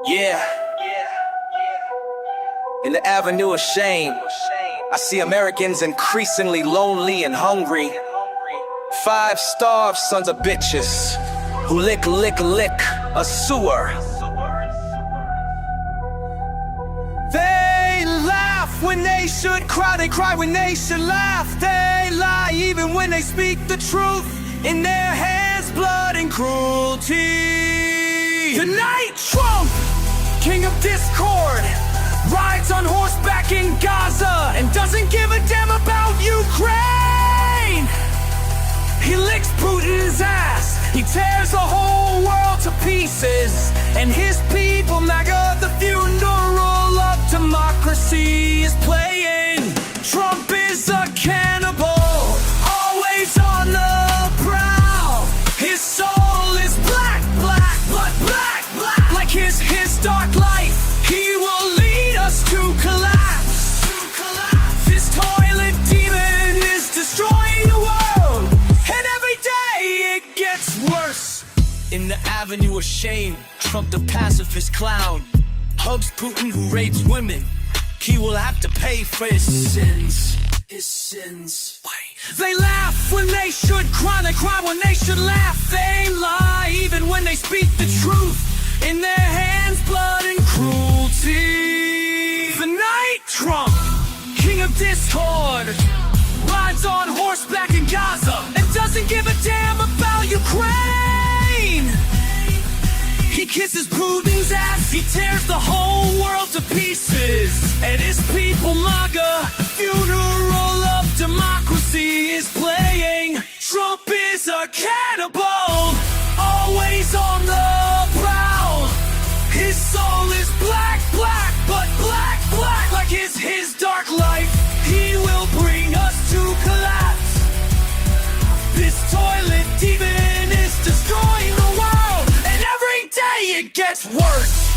Yeah. In the avenue of shame, I see Americans increasingly lonely and hungry. 5 starved sons of bitches who lick a sewer. They laugh when they should cry, they cry when they should laugh. They lie even when they speak the truth. In their hands, blood and cruelty. Tonight, Trump, king of discord, rides on horseback in Gaza and doesn't give a damn about Ukraine. He licks Putin's ass, he tears the whole world to pieces, and his people, Maga, the funeral of democracy, is playing. Trump is a cannibal, always on the prowl. His soul is black, black, blood, black, black. Like his dark life, he will lead us to collapse. This toilet demon is destroying the world, and every day it gets worse. In the avenue of shame, Trump the pacifist clown hugs Putin who rapes women. He will have to pay for his sins. They laugh when they should cry, they cry when they should laugh. They lie even when they speak the truth. In their hands, blood and cruelty. The night Trump, king of discord, rides on horseback in Gaza and doesn't give a damn about Ukraine. He kisses Putin's ass, he tears the whole world to pieces, and his people, Maga, funeral of democracy, is playing. Trump is a cannibal, always on the prowl. His soul is black, black, but black, black. Like his dark life, he will bring us to collapse. This toilet demon is destroying the world, and every day it gets worse.